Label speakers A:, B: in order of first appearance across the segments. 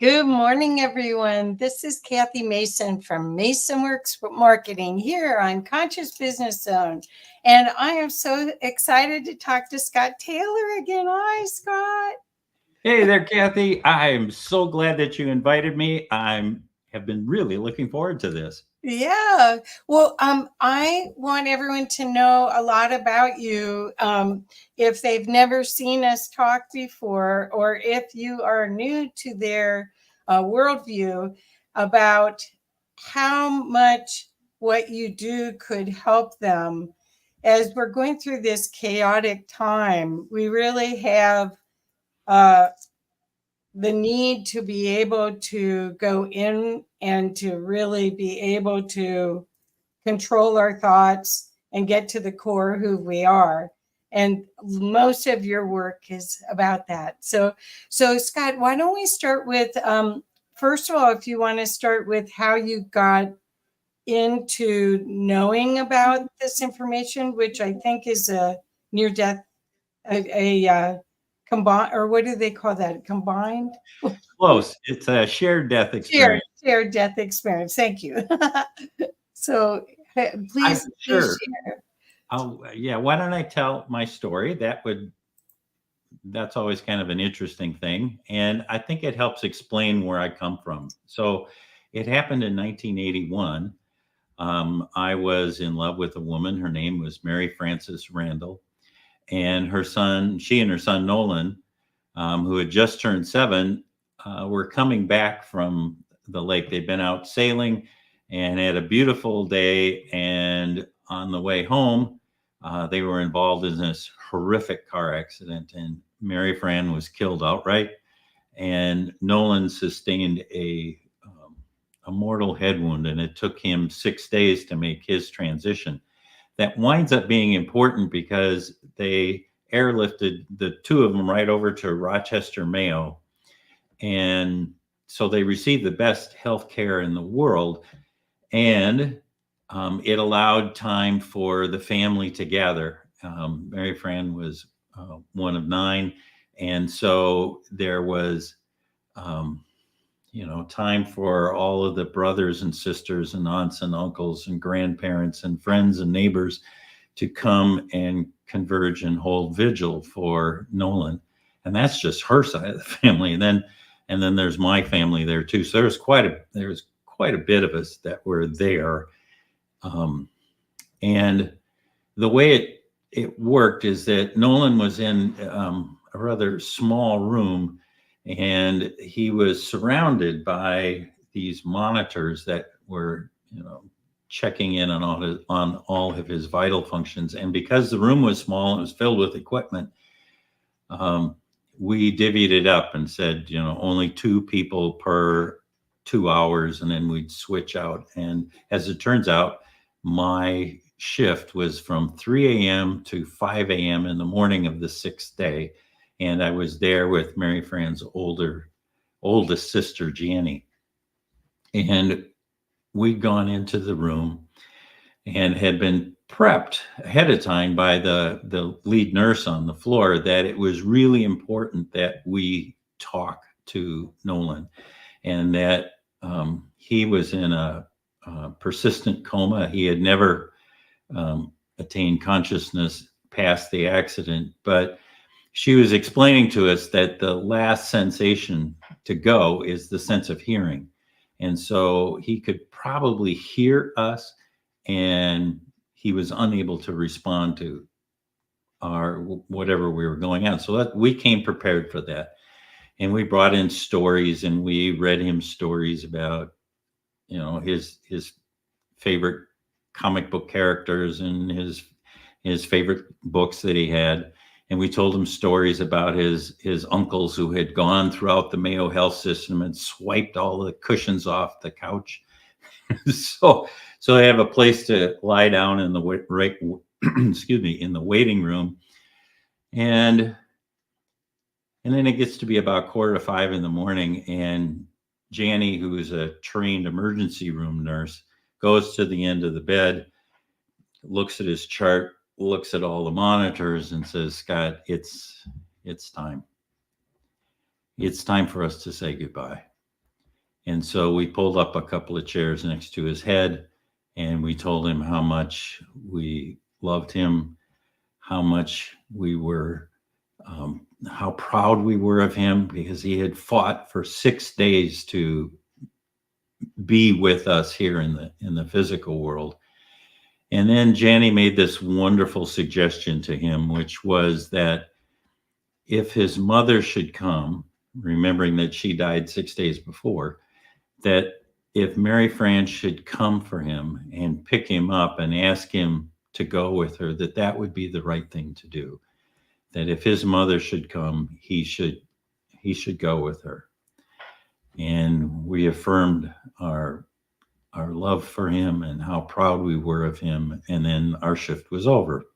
A: Good morning, everyone. This is Kathy Mason from Mason Works Marketing here on Conscious Business Zone. And I am so excited to talk to Scott Taylor again. Hi, Scott.
B: Hey there, Kathy. I am so glad that you invited me. I have been really looking forward to this.
A: Yeah. Well, I want everyone to know a lot about you. If they've never seen us talk before, or if you are new to their worldview, about how much what you do could help them. As we're going through this chaotic time, we really have the need to be able to go in and to really be able to control our thoughts and get to the core of who we are. And most of your work is about that. So Scott, why don't we start with, first of all, if you want to start with how you got into knowing about this information, which I think is a near death, combined, or what do they call that? Combined?
B: Close. It's a shared death experience.
A: Shared death experience. Thank you. So please
B: Sure.
A: share.
B: Yeah. Why don't I tell my story? That's always kind of an interesting thing. And I think it helps explain where I come from. So it happened in 1981. I was in love with a woman. Her name was Mary Frances Randall. And she and her son Nolan, who had just turned 7, were coming back from the lake. They'd been out sailing and had a beautiful day. And on the way home, they were involved in this horrific car accident. And Mary Fran was killed outright. And Nolan sustained a mortal head wound. And it took him 6 days to make his transition. That winds up being important because they airlifted the two of them right over to Rochester, Mayo. And so they received the best health care in the world. And it allowed time for the family to gather. Mary Fran was one of 9. And so there was, time for all of the brothers and sisters and aunts and uncles and grandparents and friends and neighbors to come and converge and hold vigil for Nolan. And that's just her side of the family. And then there's my family there too. So there's quite a bit of us that were there. And the way it worked is that Nolan was in a rather small room, and he was surrounded by these monitors that were, checking in on all of his vital functions. And because the room was small and it was filled with equipment, we divvied it up and said, only 2 people per 2 hours, and then we'd switch out. And as it turns out, my shift was from 3 a.m. to 5 a.m. in the morning of the 6th day. And I was there with Mary Fran's oldest sister, Janie. And we'd gone into the room and had been prepped ahead of time by the lead nurse on the floor that it was really important that we talk to Nolan, and that he was in a persistent coma. He had never attained consciousness past the accident, but she was explaining to us that the last sensation to go is the sense of hearing. And so he could probably hear us, and he was unable to respond to our whatever we were going on. So that we came prepared for that. And we brought in stories, and we read him stories about, his favorite comic book characters and his favorite books that he had. And we told him stories about his uncles who had gone throughout the Mayo Health System and swiped all the cushions off the couch. So they have a place to lie down in the in the waiting room. And then it gets to be about 4:45 in the morning, and Janie, who is a trained emergency room nurse, goes to the end of the bed, looks at his chart, looks at all the monitors, and says, "Scott, it's time. It's time for us to say goodbye." And so we pulled up a couple of chairs next to his head, and we told him how much we loved him, how much we were, how proud we were of him, because he had fought for 6 days to be with us here in the physical world. And then Janny made this wonderful suggestion to him, which was that if his mother should come, remembering that she died 6 days before, that if Mary Fran should come for him and pick him up and ask him to go with her, that that would be the right thing to do. That if his mother should come, he should go with her. And we affirmed our love for him and how proud we were of him. And then our shift was over.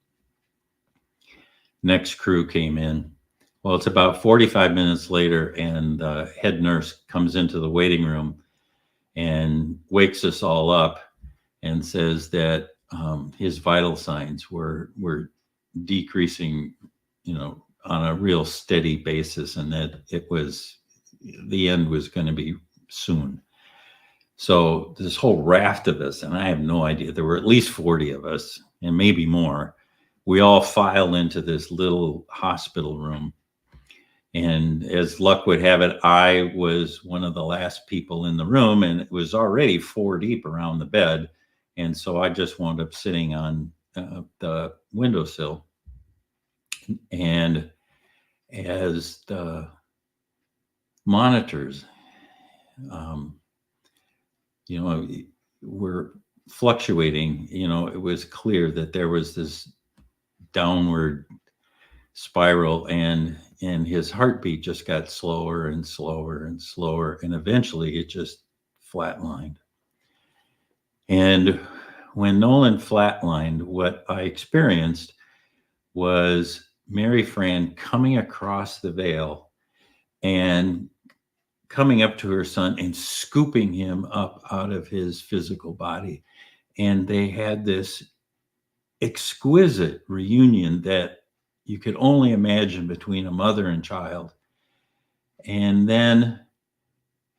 B: Next crew came in. Well, it's about 45 minutes later, and the head nurse comes into the waiting room and wakes us all up and says that his vital signs were decreasing, on a real steady basis, and that the end was going to be soon. So this whole raft of us, and I have no idea, there were at least 40 of us and maybe more. We all file into this little hospital room. And as luck would have it, I was one of the last people in the room, and it was already 4 deep around the bed. And so I just wound up sitting on the windowsill. And as the monitors, were fluctuating, it was clear that there was this downward spiral, and his heartbeat just got slower and slower and slower, and eventually it just flatlined. And when Nolan flatlined, what I experienced was Mary Fran coming across the veil and coming up to her son and scooping him up out of his physical body. And they had this exquisite reunion that you could only imagine between a mother and child. And then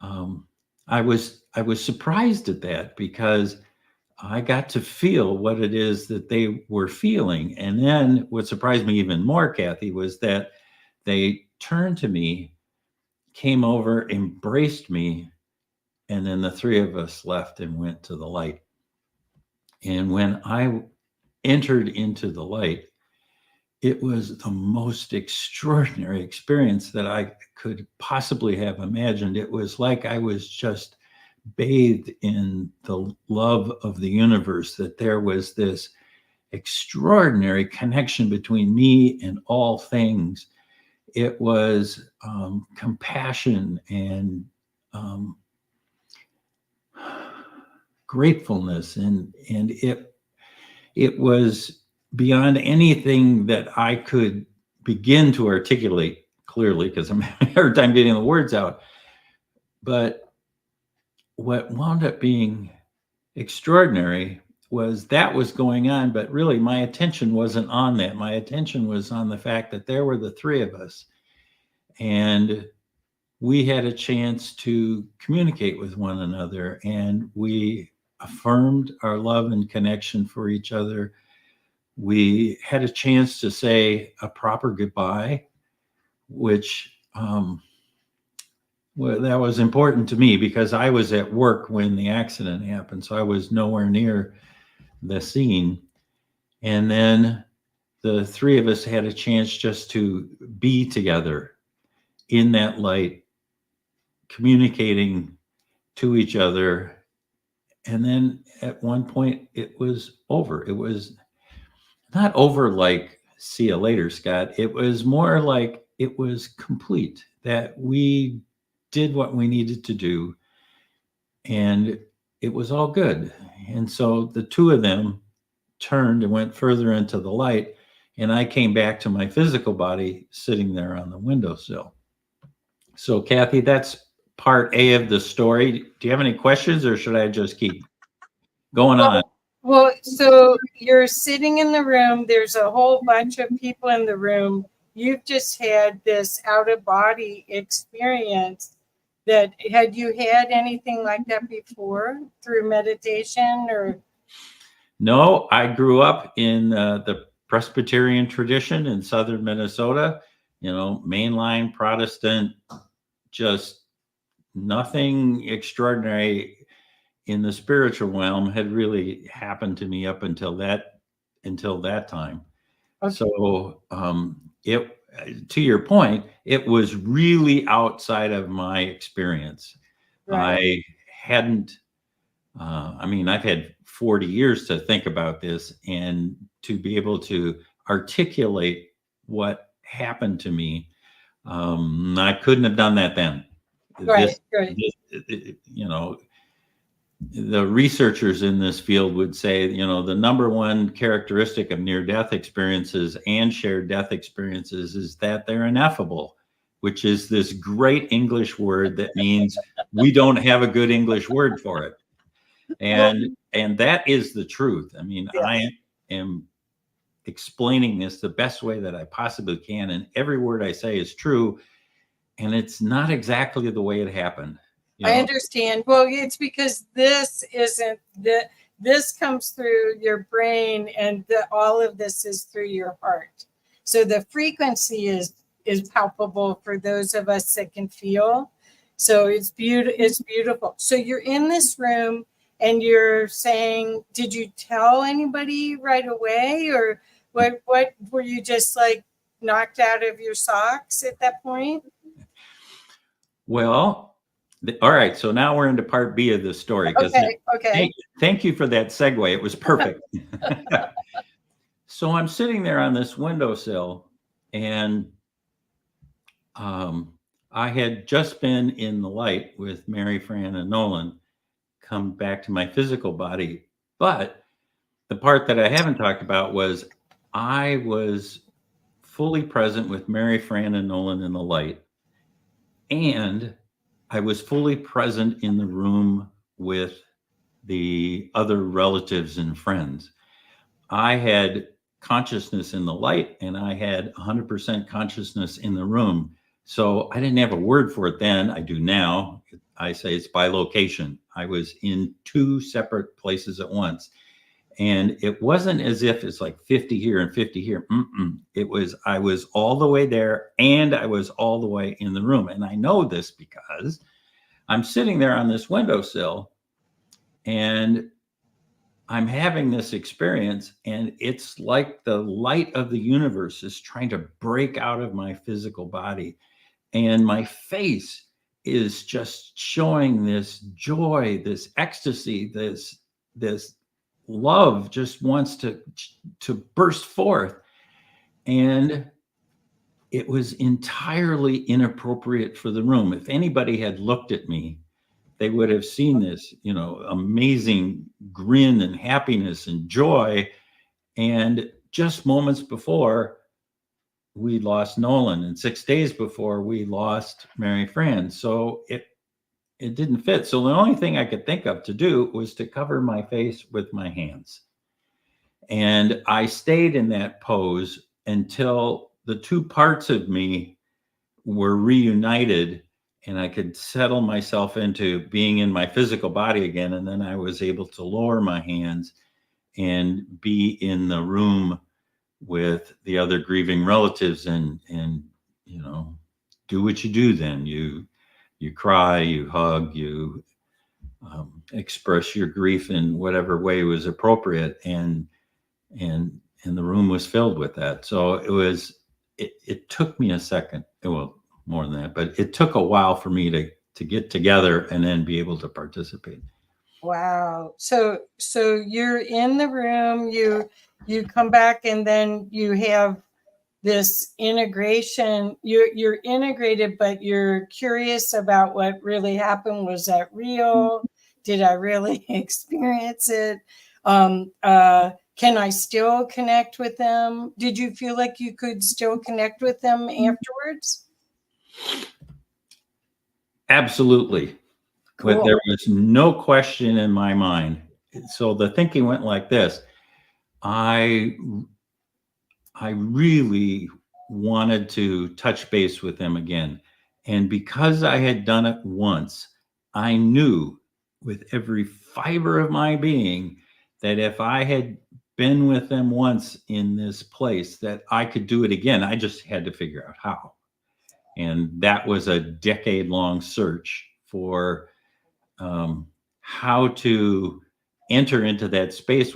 B: I was surprised at that, because I got to feel what it is that they were feeling. And then what surprised me even more, Kathy, was that they turned to me, came over, embraced me, and then the three of us left and went to the light. And when I entered into the light, it was the most extraordinary experience that I could possibly have imagined. It was like I was just bathed in the love of the universe, that there was this extraordinary connection between me and all things. It was compassion and gratefulness, and it was beyond anything that I could begin to articulate clearly, because I'm having a hard time getting the words out. But what wound up being extraordinary was that was going on, but really my attention wasn't on that. My attention was on the fact that there were the three of us, and we had a chance to communicate with one another, and we affirmed our love and connection for each other. We had a chance to say a proper goodbye, which that was important to me, because I was at work when the accident happened, so I was nowhere near the scene. And then the three of us had a chance just to be together in that light, communicating to each other. And then at one point it was over. It was not over like, see you later, Scott. It was more like it was complete, that we did what we needed to do, and it was all good. And so the two of them turned and went further into the light, and I came back to my physical body sitting there on the windowsill. So Kathy, that's part A of the story. Do you have any questions, or should I just keep going on?
A: Well, so you're sitting in the room. There's a whole bunch of people in the room. You've just had this out-of-body experience. that had you had anything like that before through meditation or?
B: No, I grew up in the Presbyterian tradition in southern Minnesota, mainline Protestant, just nothing extraordinary in the spiritual realm had really happened to me up until that time.
A: Okay.
B: So it, to your point, it was really outside of my experience.
A: Right.
B: I hadn't. I've had 40 years to think about this, and to be able to articulate what happened to me, I couldn't have done that then.
A: Right. Right.
B: The researchers in this field would say, the number one characteristic of near-death experiences and shared death experiences is that they're ineffable, which is this great English word that means we don't have a good English word for it. And that is the truth.
A: Yes.
B: I am explaining this the best way that I possibly can, and every word I say is true, and it's not exactly the way it happened.
A: I understand. Well, it's because this isn't that. This comes through your brain, and all of this is through your heart. So the frequency is palpable for those of us that can feel. So it's beautiful. It's beautiful. So you're in this room, and you're saying, did you tell anybody right away, or what were you just like knocked out of your socks at that point?
B: Well, all right. So now we're into part B of the story.
A: Okay.
B: Thank you for that segue. It was perfect. So I'm sitting there on this windowsill, and I had just been in the light with Mary, Fran, and Nolan, come back to my physical body. But the part that I haven't talked about was I was fully present with Mary, Fran, and Nolan in the light. And I was fully present in the room with the other relatives and friends. I had consciousness in the light, and I had 100% consciousness in the room. So I didn't have a word for it then. I do now. I say it's by location. I was in two separate places at once. And it wasn't as if it's like 50 here and 50 here. It was, I was all the way there, and I was all the way in the room. And I know this because I'm sitting there on this windowsill, and I'm having this experience, and it's like the light of the universe is trying to break out of my physical body. And my face is just showing this joy, this ecstasy, this love just wants to burst forth. And it was entirely inappropriate for the room. If anybody had looked at me, they would have seen this, amazing grin and happiness and joy. And just moments before, we lost Nolan, and 6 days before, we lost Mary Fran. So it didn't fit. So the only thing I could think of to do was to cover my face with my hands. And I stayed in that pose until the two parts of me were reunited, and I could settle myself into being in my physical body again. And then I was able to lower my hands and be in the room with the other grieving relatives, and do what you do then. You cry, you hug, you express your grief in whatever way was appropriate, and the room was filled with that. So it took me a second, well, more than that, but it took a while for me to get together and then be able to participate.
A: Wow. So you're in the room, you come back, and then you have this integration. You're integrated, but you're curious about what really happened. Was that real? Did I really experience it? Can I still connect with them? Did you feel like you could still connect with them afterwards?
B: Absolutely.
A: Cool.
B: But there was no question in my mind. So the thinking went like this. I really wanted to touch base with them again. And because I had done it once, I knew with every fiber of my being that if I had been with them once in this place, that I could do it again. I just had to figure out how. And that was a decade-long search for how to enter into that space,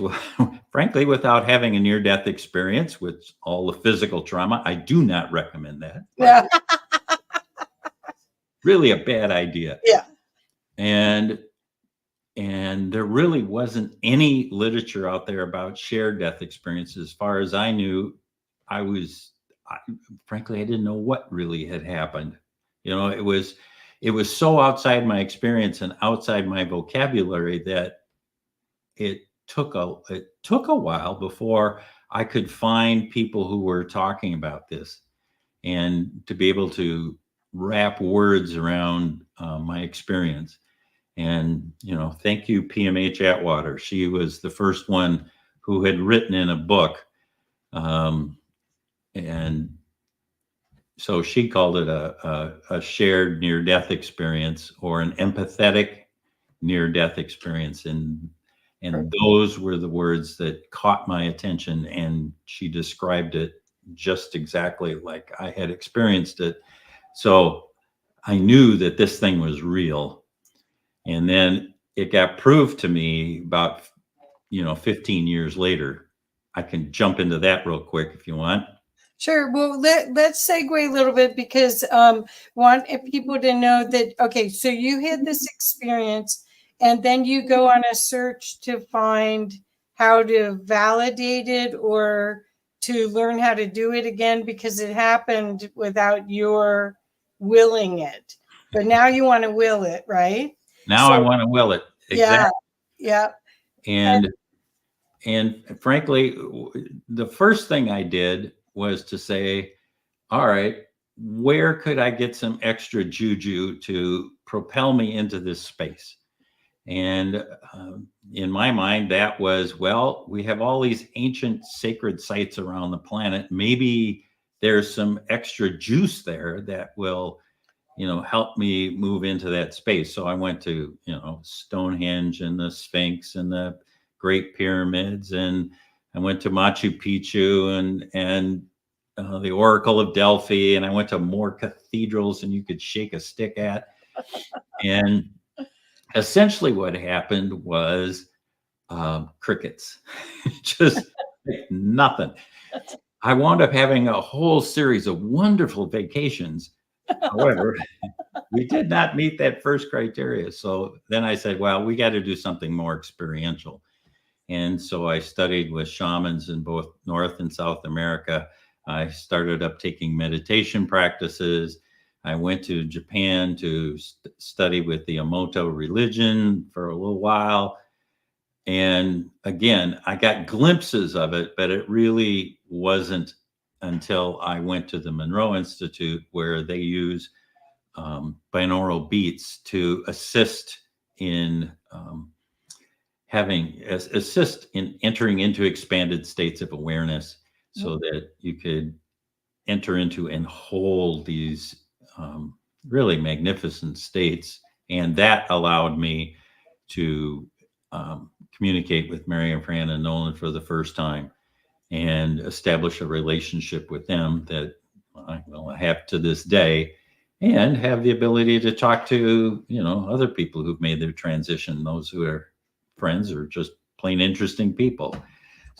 B: frankly, without having a near-death experience with all the physical trauma. I do not recommend that.
A: Yeah.
B: Really a bad idea.
A: Yeah.
B: And there really wasn't any literature out there about shared death experiences. As far as I knew, frankly, I didn't know what really had happened. It was so outside my experience and outside my vocabulary that it took a while before I could find people who were talking about this and to be able to wrap words around my experience. And, thank you, PMH Atwater. She was the first one who had written in a book. And so she called it a shared near-death experience, or an empathetic near-death experience. And those were the words that caught my attention. And she described it just exactly like I had experienced it. So I knew that this thing was real. And then it got proved to me about, 15 years later. I can jump into that real quick if you want.
A: Sure. Well, let's segue a little bit, because want people to know that, okay, so you had this experience and then you go on a search to find how to validate it or to learn how to do it again, because it happened without your willing it. But now you want to will it, right?
B: Now I want to will it. Exactly.
A: Yeah.
B: And frankly, the first thing I did was to say, all right, where could I get some extra juju to propel me into this space? And in my mind, that was, well, we have all these ancient sacred sites around the planet. Maybe there's some extra juice there that will, help me move into that space. So I went to, Stonehenge and the Sphinx and the Great Pyramids, and I went to Machu Picchu and the Oracle of Delphi, and I went to more cathedrals than you could shake a stick at. And essentially what happened was crickets, just nothing. I wound up having a whole series of wonderful vacations. However, we did not meet that first criteria. So then I said, well, we got to do something more experiential. And so I studied with shamans in both North and South America. I started up taking meditation practices. I went to Japan to study with the Emoto religion for a little while. And again, I got glimpses of it, but it really wasn't until I went to the Monroe Institute, where they use binaural beats to assist in entering into expanded states of awareness, so that you could enter into and hold these really magnificent states. And that allowed me to communicate with Mary and Fran and Nolan for the first time and establish a relationship with them that I have to this day, and have the ability to talk to, other people who've made their transition, those who are friends or just plain interesting people.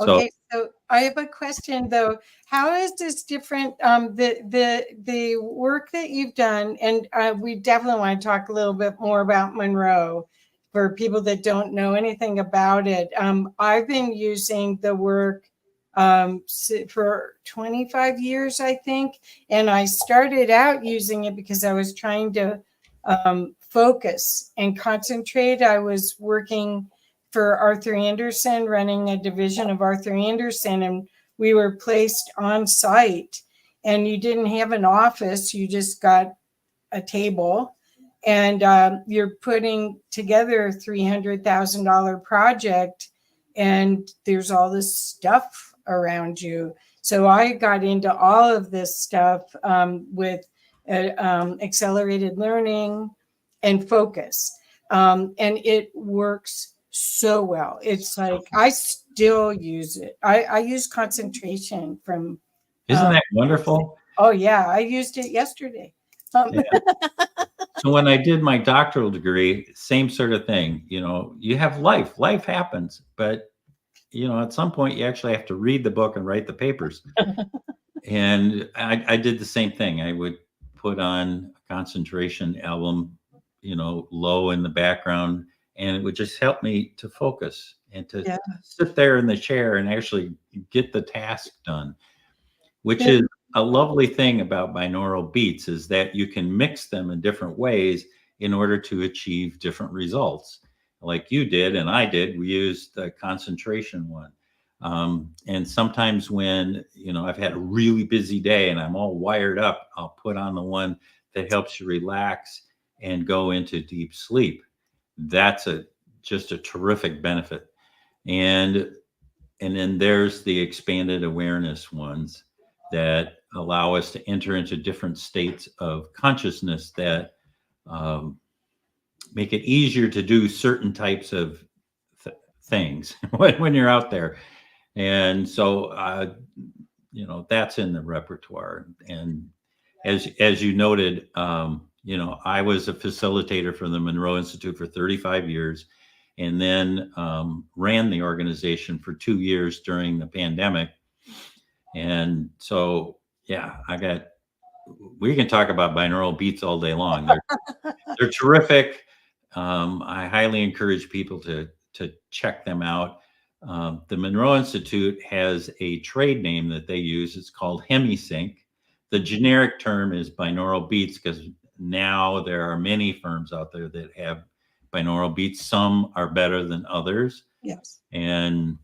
A: Okay, so I have a question though. How is this different? The work that you've done, and we definitely want to talk a little bit more about Monroe for people that don't know anything about it. I've been using the work for 25 years, I think, and I started out using it because I was trying to focus and concentrate. I was working for Arthur Andersen, running a division of Arthur Andersen, and we were placed on site, and you didn't have an office, you just got a table, and you're putting together a $300,000 project, and there's all this stuff around you. So I got into all of this stuff with accelerated learning, and focus. And it works so well. It's like I still use it. I use concentration from.
B: Isn't that wonderful?
A: Oh yeah, I used it yesterday.
B: Yeah. So when I did my doctoral degree, same sort of thing. You know, you have life happens, but you know, at some point you actually have to read the book and write the papers. And I did the same thing. I would put on a concentration album, you know, low in the background, and it would just help me to focus and to
A: Yeah.
B: sit there in the chair and actually get the task done, which
A: Yeah.
B: is a lovely thing about binaural beats, is that you can mix them in different ways in order to achieve different results. Like you did and I did, we used the concentration one. And sometimes when, you know, I've had a really busy day and I'm all wired up, I'll put on the one that helps you relax and go into deep sleep. That's just a terrific benefit. And then there's the expanded awareness ones that allow us to enter into different states of consciousness that make it easier to do certain types of things when you're out there. And so, you know, that's in the repertoire. And as you noted, you know, I was a facilitator for the Monroe Institute for 35 years, and then ran the organization for 2 years during the pandemic. And so, yeah, we can talk about binaural beats all day long. They're terrific. I highly encourage people to check them out. The Monroe Institute has a trade name that they use. It's called HemiSync. The generic term is binaural beats, because now there are many firms out there that have binaural beats. Some are better than others.
A: Yes.
B: And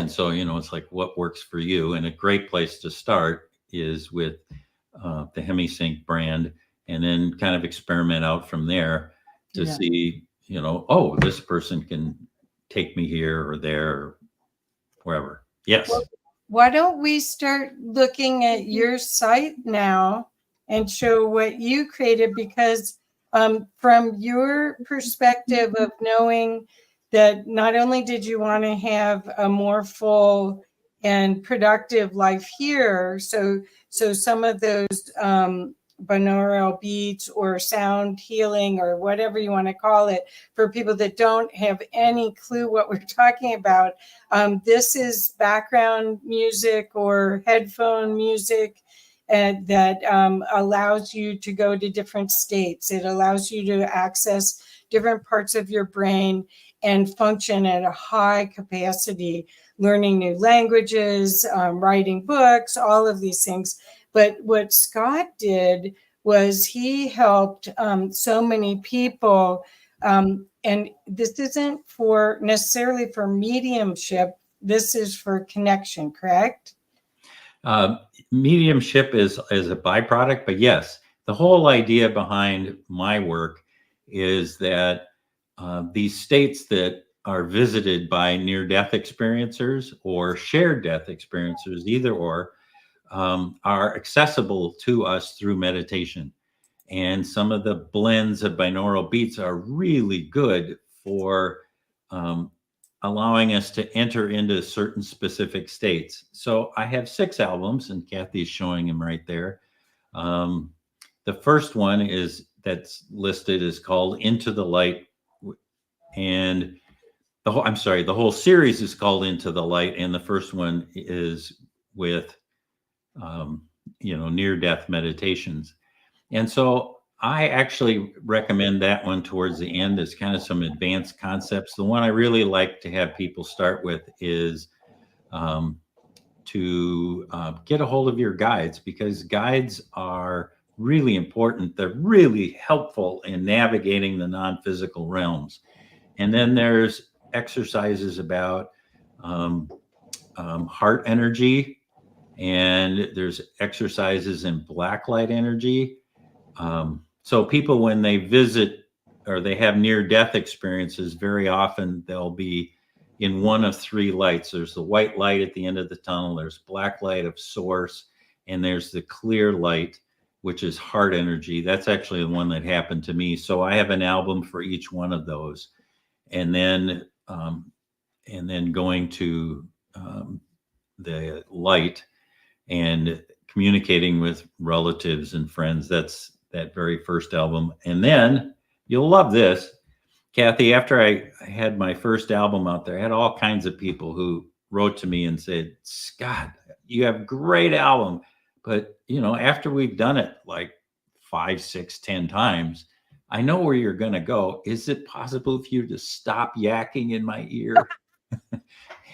B: so, you know, it's like what works for you. And a great place to start is with the HemiSync brand, and then kind of experiment out from there to see, you know, oh, this person can take me here or there or wherever. Yes.
A: Well, why don't we start looking at your site now and show what you created? Because from your perspective of knowing that not only did you want to have a more full and productive life here, so some of those binaural beats or sound healing or whatever you want to call it, for people that don't have any clue what we're talking about, this is background music or headphone music that allows you to go to different states. It allows you to access different parts of your brain and function at a high capacity, learning new languages, writing books, all of these things. But what Scott did was he helped so many people. And this isn't for necessarily for mediumship. This is for connection, correct?
B: Mediumship is a byproduct, but yes, the whole idea behind my work is that these states that are visited by near-death experiencers or shared death experiencers, either or, are accessible to us through meditation. And some of the blends of binaural beats are really good for allowing us to enter into certain specific states. So I have 6 albums, and Kathy's showing them right there. The first one that's listed is called Into the Light. And the whole series is called Into the Light. And the first one is with, you know, near-death meditations. And so I actually recommend that one towards the end as kind of some advanced concepts. The one I really like to have people start with is to get a hold of your guides, because guides are really important. They're really helpful in navigating the non-physical realms. And then there's exercises about heart energy, and there's exercises in black light energy. So people, when they visit or they have near-death experiences, very often they'll be in one of 3 lights. There's the white light at the end of the tunnel, there's black light of source, and there's the clear light which is heart energy. That's actually the one that happened to me. So I have an album for each one of those. And then going to the light and communicating with relatives and friends. That's that very first album. And then you'll love this, Kathy. After I had my first album out there, I had all kinds of people who wrote to me and said, Scott, you have a great album. But, after we've done it like 5, 6, 10 times, I know where you're going to go. Is it possible for you to stop yakking in my ear?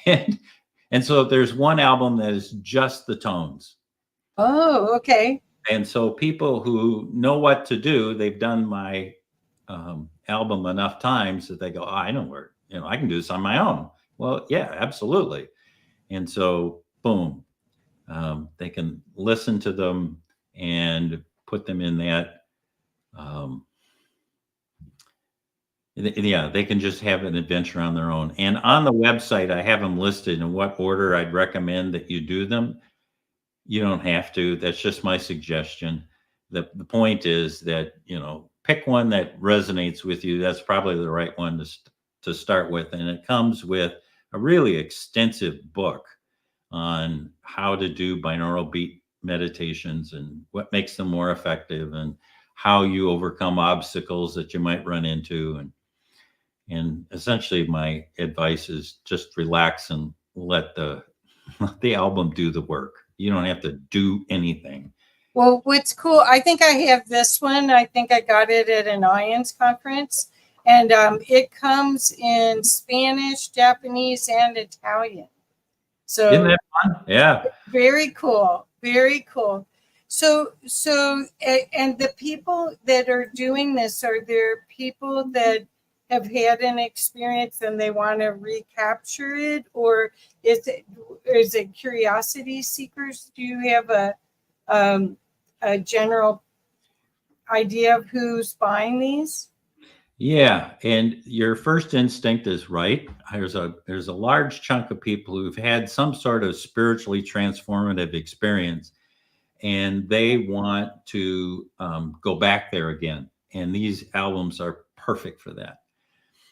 B: and so there's one album that is just the tones.
A: Oh, okay.
B: And so people who know what to do, they've done my album enough times that they go, I know where, I can do this on my own. Well, yeah, absolutely. And so, boom, they can listen to them and put them in that. They can just have an adventure on their own. And on the website, I have them listed in what order I'd recommend that you do them. You don't have to. That's just my suggestion. The point is that, pick one that resonates with you. That's probably the right one to start with. And it comes with a really extensive book on how to do binaural beat meditations and what makes them more effective and how you overcome obstacles that you might run into. And essentially my advice is just relax and let the album do the work. You don't have to do anything.
A: Well, what's cool, I think I have this one. I think I got it at an IONS conference. And it comes in Spanish, Japanese, and Italian. So
B: isn't that fun? Yeah.
A: Very cool. Very cool. So, and the people that are doing this, are there people that have had an experience and they want to recapture it, or is it curiosity seekers? Do you have a general idea of who's buying these?
B: Yeah, and your first instinct is right. There's a large chunk of people who've had some sort of spiritually transformative experience, and they want to go back there again. And these albums are perfect for that.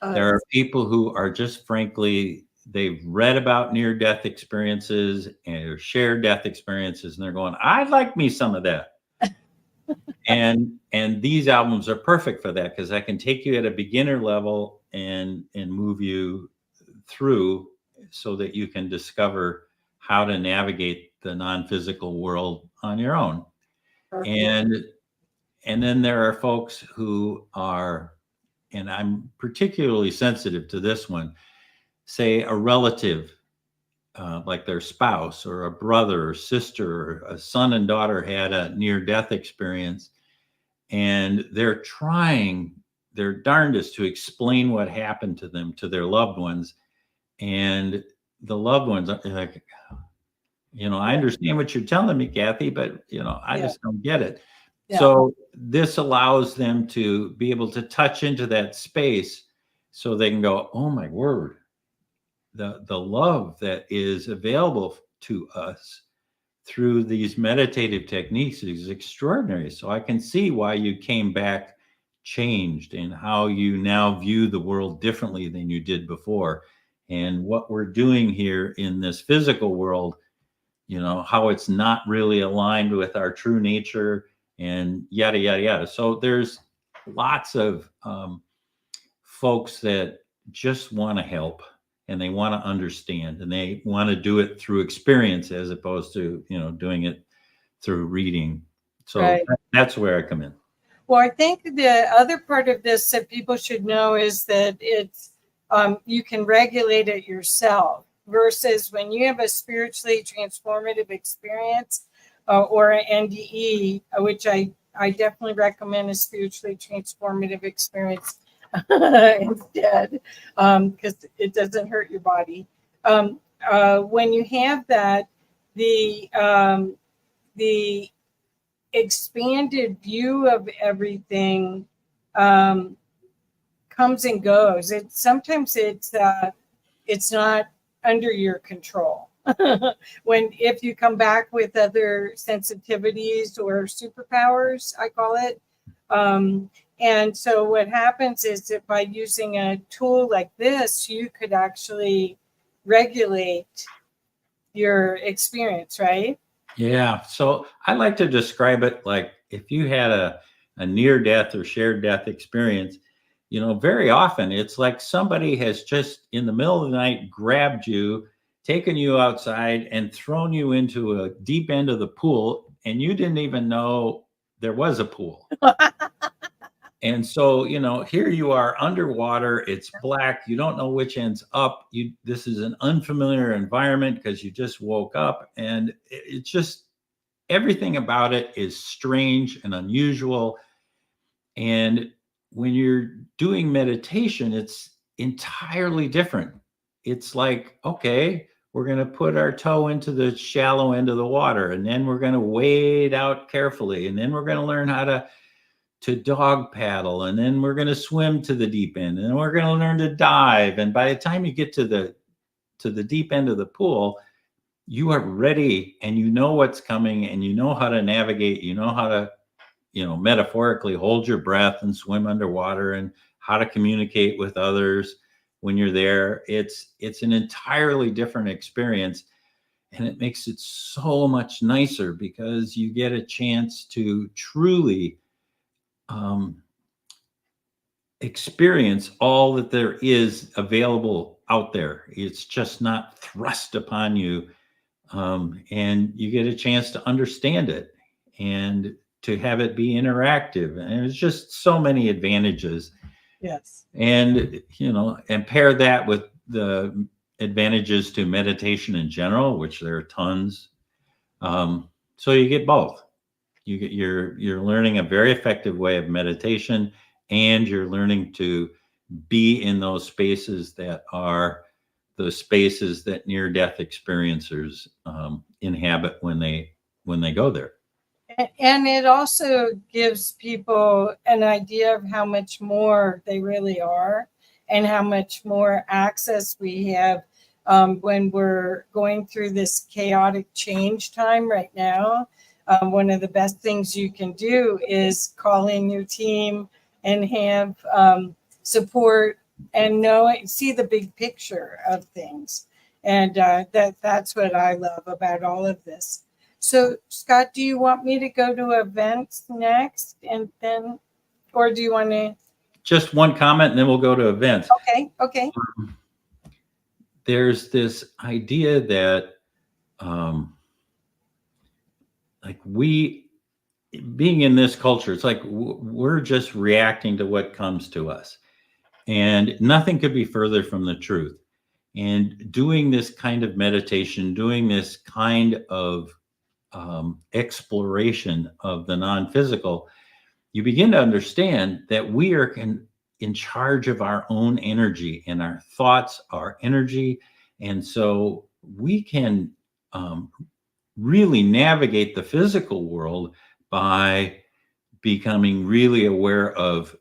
B: There are people who are just frankly, they've read about near-death experiences and shared death experiences, and they're going, I'd like me some of that. and these albums are perfect for that, because I can take you at a beginner level and move you through so that you can discover how to navigate the non-physical world on your own. Perfect. And then there are folks who are, and I'm particularly sensitive to this one, say a relative, like their spouse or a brother or sister or a son and daughter had a near-death experience, and they're trying their darndest to explain what happened to them, to their loved ones. And the loved ones are like, I understand what you're telling me, Kathy, but, I just don't get it. Yeah. So this allows them to be able to touch into that space so they can go, oh my word, the love that is available to us through these meditative techniques is extraordinary. So I can see why you came back changed and how you now view the world differently than you did before. And what we're doing here in this physical world, how it's not really aligned with our true nature and yada, yada, yada. So there's lots of folks that just want to help, and they want to understand, and they want to do it through experience as opposed to, doing it through reading. So right. That's where I come in.
A: Well, I think the other part of this that people should know is that it's, you can regulate it yourself, versus when you have a spiritually transformative experience or an NDE, which I definitely recommend a spiritually transformative experience instead, because it doesn't hurt your body. When you have that, the expanded view of everything comes and goes. Sometimes it's not under your control. if you come back with other sensitivities or superpowers, I call it. And so what happens is that by using a tool like this, you could actually regulate your experience, right?
B: Yeah. So I like to describe it like if you had a near death or shared death experience, very often it's like somebody has just in the middle of the night grabbed you, taken you outside, and thrown you into a deep end of the pool, and you didn't even know there was a pool. And so, here you are underwater, it's black, you don't know which end's up. This is an unfamiliar environment because you just woke up, and it's just everything about it is strange and unusual. And when you're doing meditation, it's entirely different. It's like, okay, we're going to put our toe into the shallow end of the water, and then we're going to wade out carefully, and then we're going to learn how to dog paddle, and then we're going to swim to the deep end, and we're going to learn to dive. And by the time you get to the deep end of the pool, you are ready, and you know what's coming, and you know how to navigate, you know how to metaphorically hold your breath and swim underwater, and how to communicate with others when you're there. It's an entirely different experience, and it makes it so much nicer because you get a chance to truly experience all that there is available out there. It's just not thrust upon you, and you get a chance to understand it and to have it be interactive. And there's just so many advantages.
A: Yes.
B: And and pair that with the advantages to meditation in general, which there are tons. So you get both. You're learning a very effective way of meditation, and you're learning to be in those spaces that are the spaces that near-death experiencers inhabit when they go there.
A: And it also gives people an idea of how much more they really are and how much more access we have when we're going through this chaotic change time right now. One of the best things you can do is call in your team and have support and see the big picture of things. And that's what I love about all of this. So, Scott, do you want me to go to events next, and then, or do you want to?
B: Just one comment, and then we'll go to events.
A: Okay.
B: There's this idea that, like being in this culture, it's like we're just reacting to what comes to us, and nothing could be further from the truth. And doing this kind of meditation, doing this kind of exploration of the non-physical, you begin to understand that we are in charge of our own energy, and our thoughts are energy. And so we can really navigate the physical world by becoming really aware of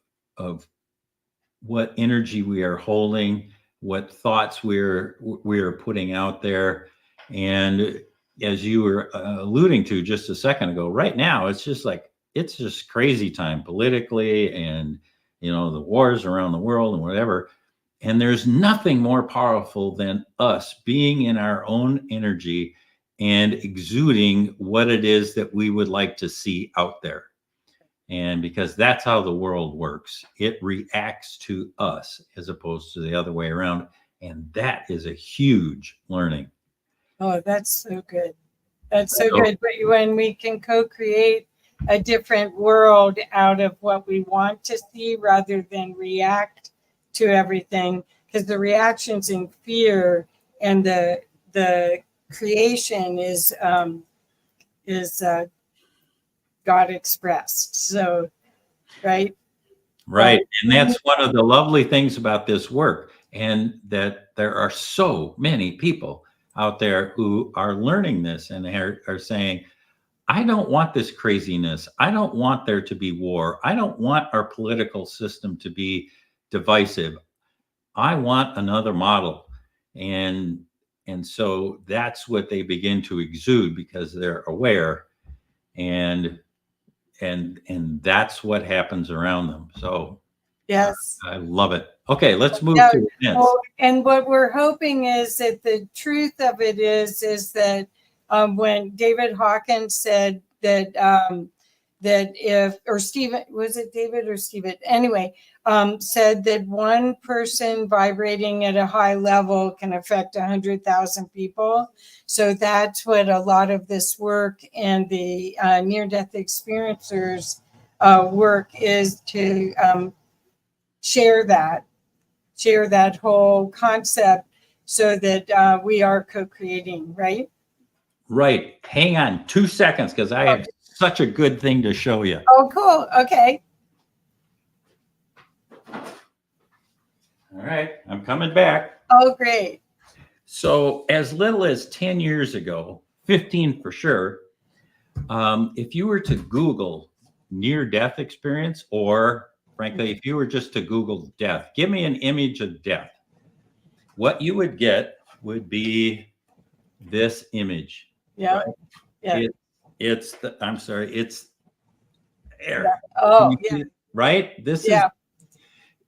B: what energy we are holding, what thoughts we're putting out there. And as you were alluding to just a second ago, right now it's just crazy time politically, and the wars around the world and whatever. And there's nothing more powerful than us being in our own energy and exuding what it is that we would like to see out there. And because that's how the world works, it reacts to us as opposed to the other way around. And that is a huge learning.
A: Oh, that's so good. That's so good. But when we can co-create a different world out of what we want to see rather than react to everything, because the reactions in fear and the creation is God expressed. So, right.
B: And that's one of the lovely things about this work, and that there are so many people out there who are learning this and are saying, I don't want this craziness. I don't want there to be war. I don't want our political system to be divisive. I want another model. And and so that's what they begin to exude because they're aware, and that's what happens around them. So
A: Yes.
B: I love it. Okay, let's move
A: Yeah.
B: to events.
A: Well, and what we're hoping is that the truth of it is that when David Hawkins said that that if, or Stephen, was it David or Stephen? Anyway, said that one person vibrating at a high level can affect 100,000 people. So that's what a lot of this work and the near-death experiencers work is, to share that whole concept so that we are co-creating, right?
B: Right. Hang on 2 seconds because I have such a good thing to show you.
A: Oh, cool. Okay.
B: All right, I'm coming back.
A: Oh, great.
B: So as little as 10 years ago, 15 for sure, if you were to Google near-death experience, or frankly, if you were just to Google death, give me an image of death, what you would get would be this image.
A: Yeah.
B: Right?
A: Yeah.
B: It's the, I'm sorry, it's air.
A: Oh, yeah.
B: Right? This is,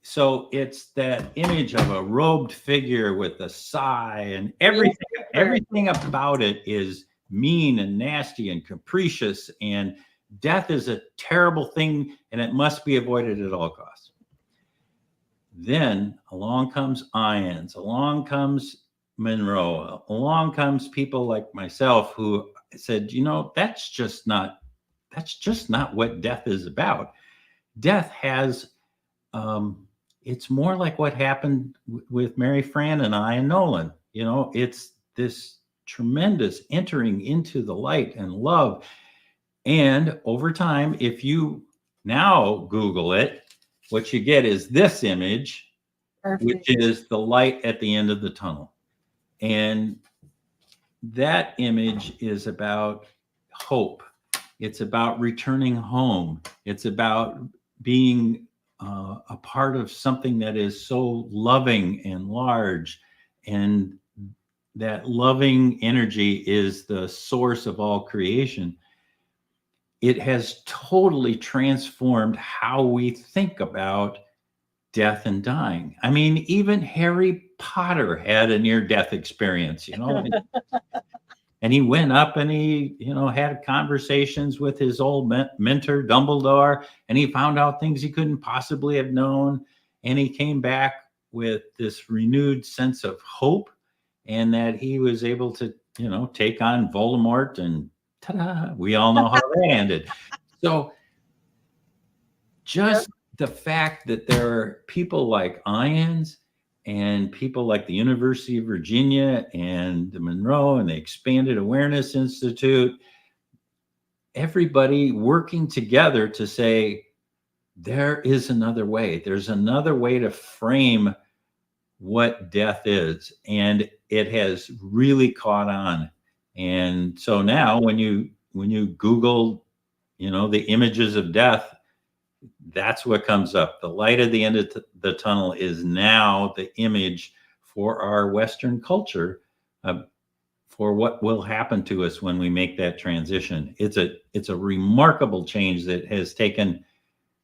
B: so it's that image of a robed figure with a sigh, and everything about it is mean and nasty and capricious, and death is a terrible thing and it must be avoided at all costs. Then along comes Ions, along comes Monroe, along comes people like myself who said, you know, that's just not what death is about. Death has, it's more like what happened with Mary Fran and I and Nolan. You know, it's this tremendous entering into the light and love. And over time, if you now Google it, what you get is this image, which is the light at the end of the tunnel. And that image is about hope. It's about returning home. It's about being a part of something that is so loving and large. And that loving energy is the source of all creation. It has totally transformed how we think about death and dying. I mean, even Harry Potter had a near-death experience, you know. And he went up and he, you know, had conversations with his old mentor, Dumbledore, and he found out things he couldn't possibly have known. And he came back with this renewed sense of hope, and that he was able to, you know, take on Voldemort, and ta-da, we all know how that ended. So just the fact that there are people like Ions and people like the University of Virginia and the Monroe and the Expanded Awareness Institute, everybody working together to say, there is another way. There's another way to frame what death is. And it has really caught on. And so now when you Google, you know, the images of death, that's what comes up. The light at the end of the tunnel is now the image for our Western culture, for what will happen to us when we make that transition. It's a remarkable change that has taken,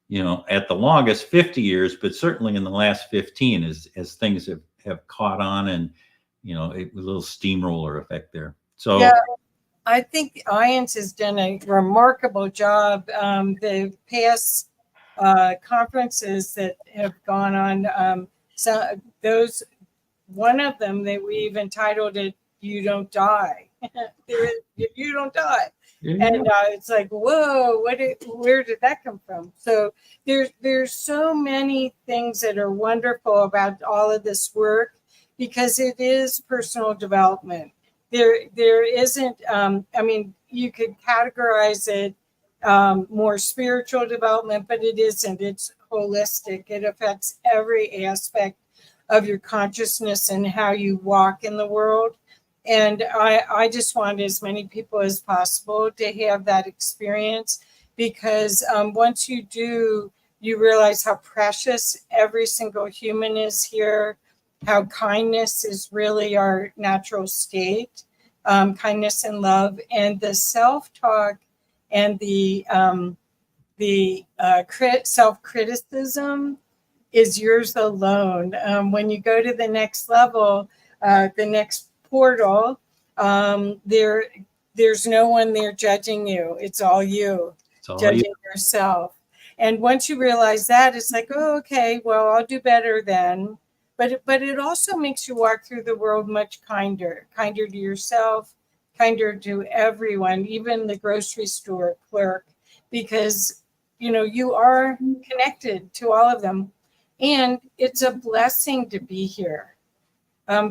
B: you know, at the longest 50 years, but certainly in the last 15 as things have caught on, and, you know, a little steamroller effect there. So
A: yeah, I think Ions has done a remarkable job. The past conferences that have gone on, so those, one of them that we've entitled it "You Don't Die." You don't die.
B: yeah.
A: And it's like, whoa, where did that come from? So there's so many things that are wonderful about all of this work, because it is personal development. There isn't, I mean, you could categorize it more spiritual development, but it isn't. It's holistic. It affects every aspect of your consciousness and how you walk in the world. And I just want as many people as possible to have that experience, because once you do, you realize how precious every single human is here. how kindness is really our natural state, kindness and love, and the self-talk and the self-criticism is yours alone. When you go to the next level, the next portal, there's no one there judging you. It's all you judging yourself. And once you realize that, it's like, oh, okay, well, I'll do better then. But it also makes you walk through the world much kinder to yourself, kinder to everyone, even the grocery store clerk, because you are connected to all of them. And it's a blessing to be here.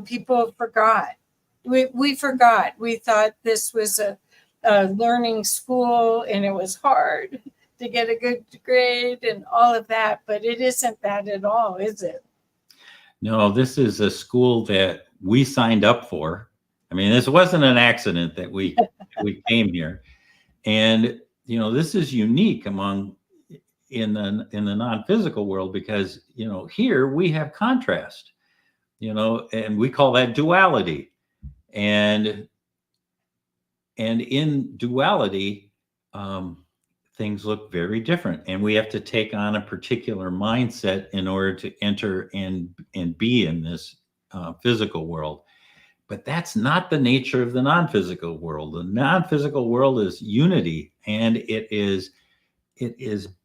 A: People forgot. We forgot. We thought this was a learning school and it was hard to get a good grade and all of that. But it isn't that at all, is it?
B: No, this is a school that we signed up for. I mean, this wasn't an accident that we came here. And, this is unique in the non-physical world because, here we have contrast, and we call that duality. And in duality, things look very different, and we have to take on a particular mindset in order to enter and be in this physical world. But that's not the nature of the non-physical world. The non-physical world is unity, and it is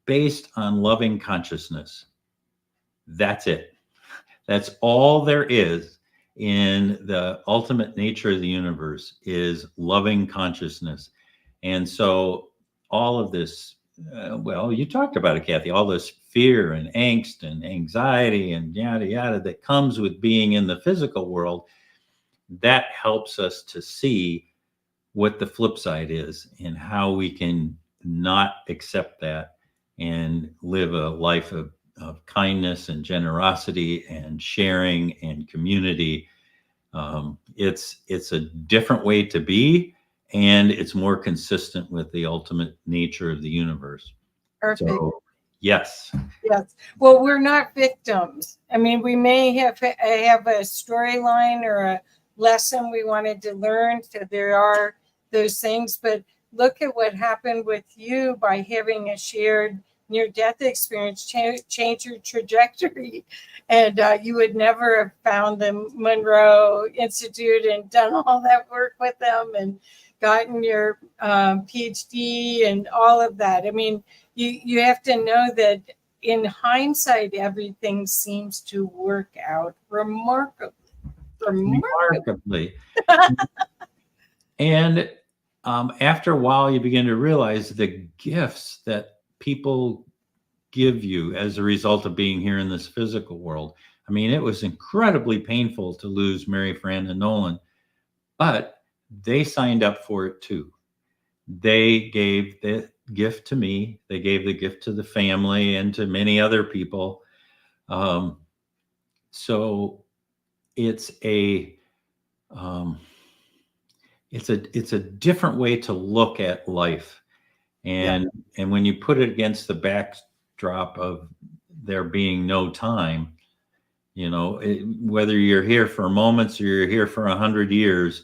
B: based on loving consciousness. That's it. That's all there is in the ultimate nature of the universe is loving consciousness. And so all of this, you talked about it, Kathy, all this fear and angst and anxiety and yada, yada that comes with being in the physical world, that helps us to see what the flip side is and how we can not accept that and live a life of kindness and generosity and sharing and community. It's a different way to be, and it's more consistent with the ultimate nature of the universe.
A: Perfect.
B: So, yes.
A: Yes. Well, we're not victims. I mean, we may have a storyline or a lesson we wanted to learn. So there are those things, but look at what happened with you by having a shared near-death experience change your trajectory. And you would never have found the Monroe Institute and done all that work with them and gotten your PhD and all of that. I mean, you have to know that in hindsight, everything seems to work out remarkably.
B: And after a while, you begin to realize the gifts that people give you as a result of being here in this physical world. I mean, it was incredibly painful to lose Mary Fran and Nolan, but they signed up for it too. They gave the gift to me. They gave the gift to the family and to many other people. So it's a different way to look at life. And when you put it against the backdrop of there being no time, whether you're here for moments or you're here for 100 years,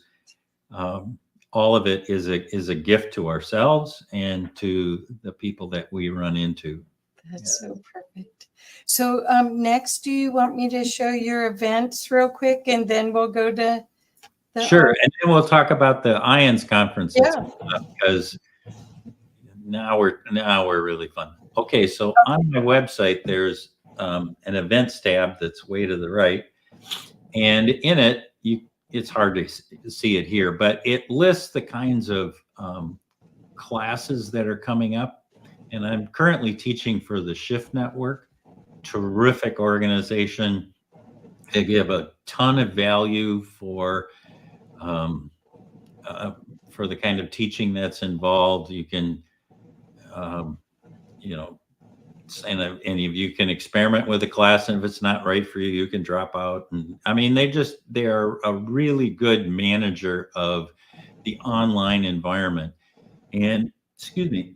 B: all of it is a gift to ourselves and to the people that we run into.
A: That's so perfect. So next, do you want me to show your events real quick, and then we'll go to the
B: Sure, and then we'll talk about the IONS conferences because now we're really fun. Okay, so on my website there's an events tab that's way to the right, and in it it's hard to see it here, but it lists the kinds of classes that are coming up. And I'm currently teaching for the Shift Network, terrific organization. They give a ton of value for the kind of teaching that's involved. You can, and you can experiment with a class, and if it's not right for you, you can drop out. And I mean, they are a really good manager of the online environment. And excuse me,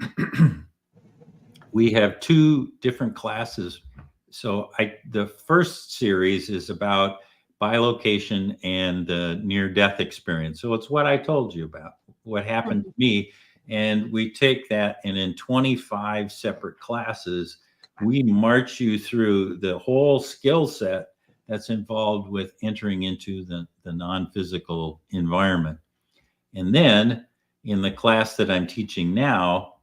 B: we have two different classes. So the first series is about bilocation and the near-death experience. So it's what I told you about, what happened to me. And we take that, and in 25 separate classes, we march you through the whole skill set that's involved with entering into the non-physical environment. And then in the class that I'm teaching now,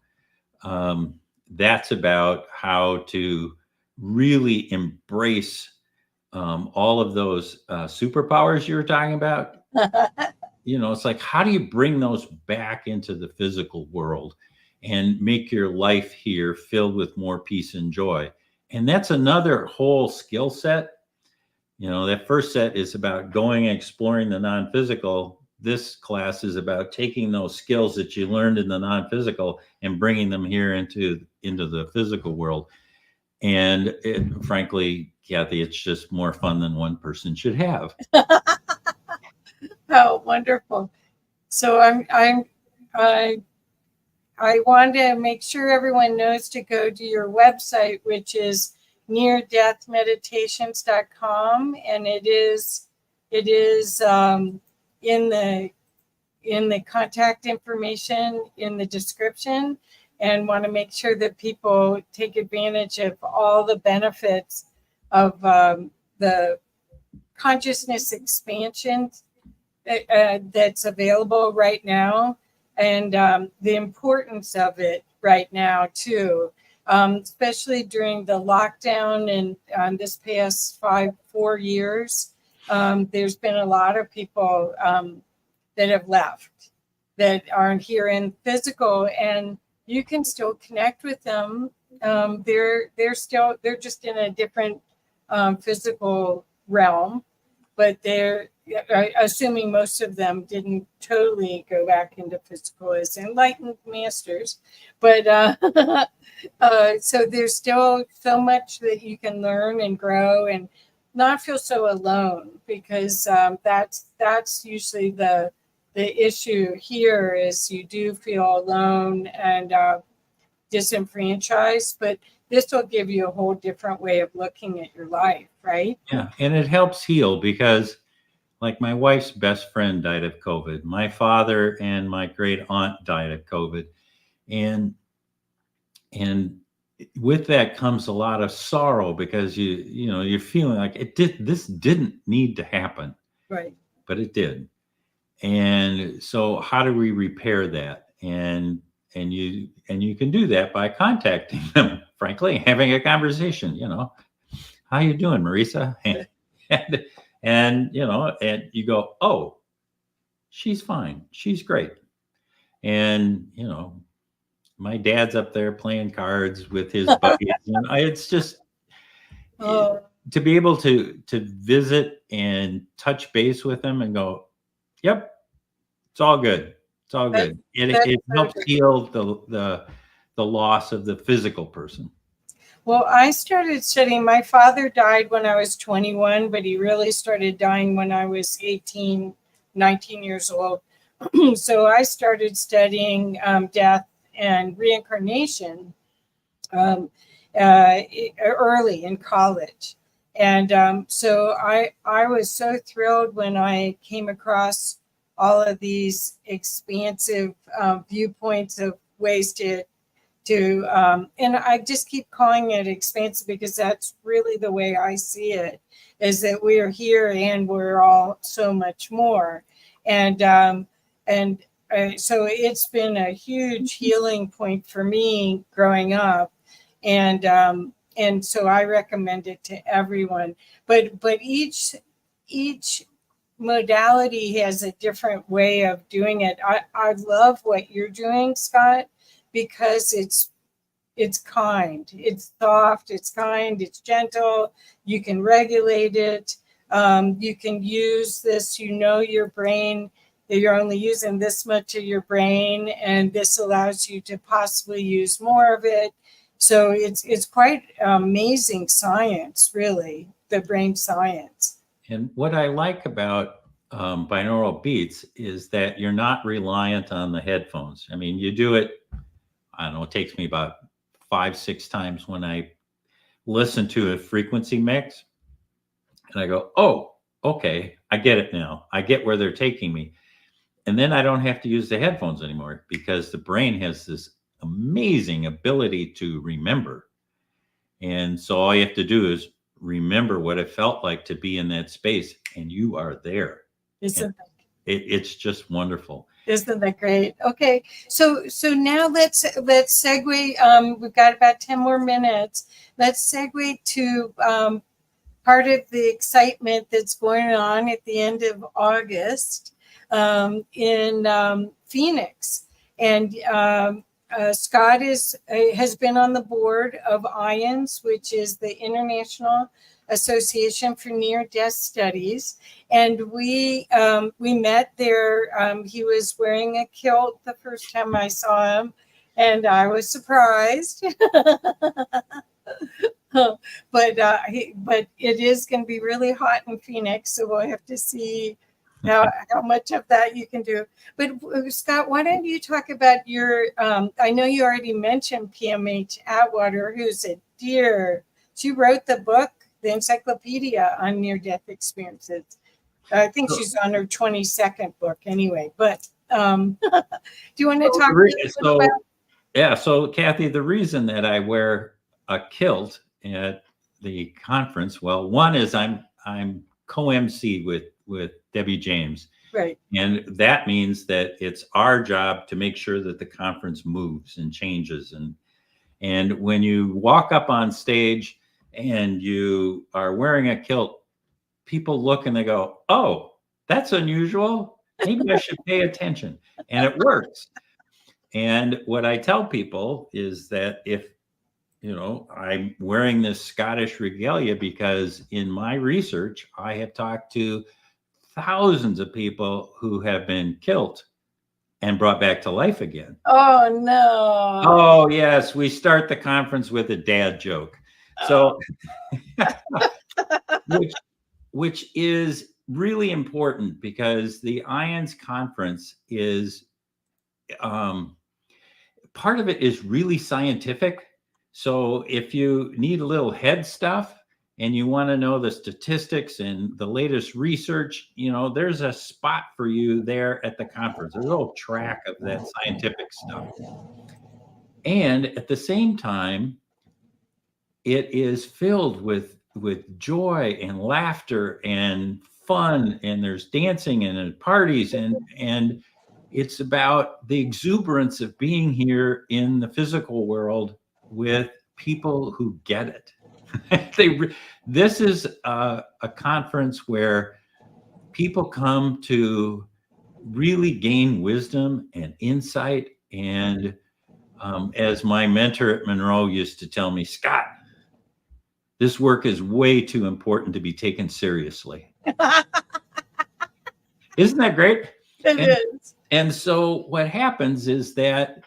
B: that's about how to really embrace all of those superpowers you were talking about. It's like, how do you bring those back into the physical world and make your life here filled with more peace and joy? And that's another whole skill set. That first set is about going and exploring the non-physical. This class is about taking those skills that you learned in the non-physical and bringing them here into the physical world. And frankly, Kathy, it's just more fun than one person should have.
A: Oh, wonderful. So I want to make sure everyone knows to go to your website, which is neardeathmeditations.com, and it is in the contact information in the description, and want to make sure that people take advantage of all the benefits of the consciousness expansion that's available right now, and the importance of it right now too, especially during the lockdown and this past 4 years. There's been a lot of people that have left that aren't here in physical, and you can still connect with them. They're just in a different physical realm, but they're assuming most of them didn't totally go back into physical as enlightened masters, but so there's still so much that you can learn and grow and not feel so alone, because that's usually the issue here, is you do feel alone and disenfranchised, but this will give you a whole different way of looking at your life, right?
B: Yeah, and it helps heal, because like my wife's best friend died of COVID. My father and my great aunt died of COVID. And with that comes a lot of sorrow, because you're feeling like this didn't need to happen.
A: Right.
B: But it did. And so how do we repair that? And you can do that by contacting them, frankly, having a conversation, how you doing, Marisa? And you go, oh, she's fine. She's great. And, my dad's up there playing cards with his buddies. And it's just to be able to visit and touch base with them and go, yep, it's all good. It's all good. It helps heal the loss of the physical person.
A: Well, I started studying. My father died when I was 21, but he really started dying when I was 18, 19 years old. So I started studying death and reincarnation early in college. And so I was so thrilled when I came across all of these expansive viewpoints of ways to and I just keep calling it expansive, because that's really the way I see it, is that we are here and we're all so much more. And so it's been a huge healing point for me growing up. And so I recommend it to everyone. But each modality has a different way of doing it. I love what you're doing, Scott, because it's kind, it's soft, it's kind, it's gentle. You can regulate it. You can use this, your brain, that you're only using this much of your brain, and this allows you to possibly use more of it. So it's quite amazing science, really, the brain science.
B: And what I like about binaural beats is that you're not reliant on the headphones. I mean, you do it, I don't know, it takes me about 5-6 times when I listen to a frequency mix, and I go, oh, okay, I get it now. I get where they're taking me. And then I don't have to use the headphones anymore because the brain has this amazing ability to remember. And so all you have to do is remember what it felt like to be in that space, and you are there.
A: Isn't
B: It's just wonderful.
A: Isn't that great? Okay, so now let's segue. We've got about 10 more minutes. Let's segue to part of the excitement that's going on at the end of August in Phoenix, and Scott has been on the board of IANS, which is the International Association for Near-Death Studies, and we met there. He was wearing a kilt the first time I saw him, and I was surprised. But it is going to be really hot in Phoenix, so we'll have to see how much of that you can do. But Scott, why don't you talk about your? I know you already mentioned PMH Atwater, who's a dear. She wrote the book, the encyclopedia on near-death experiences. I think she's on her 22nd book anyway. But do you want to talk a little bit about?
B: Yeah. So Kathy, the reason that I wear a kilt at the conference, well, one is I'm co-MC with Debbie James.
A: Right.
B: And that means that it's our job to make sure that the conference moves and changes. And when you walk up on stage and you are wearing a kilt, people look and they go, oh, that's unusual. Maybe I should pay attention. And it works. And what I tell people is that if, I'm wearing this Scottish regalia because in my research, I have talked to thousands of people who have been killed and brought back to life again.
A: Oh, no.
B: Oh, yes. We start the conference with a dad joke. So, which is really important because the IANS conference is, part of it is really scientific. So if you need a little head stuff and you want to know the statistics and the latest research, there's a spot for you there at the conference. There's a little track of that scientific stuff. And at the same time, it is filled with joy and laughter and fun, and there's dancing and parties, and it's about the exuberance of being here in the physical world with people who get it. This is a conference where people come to really gain wisdom and insight. And as my mentor at Monroe used to tell me, Scott, this work is way too important to be taken seriously. Isn't that great?
A: It is.
B: And so what happens is that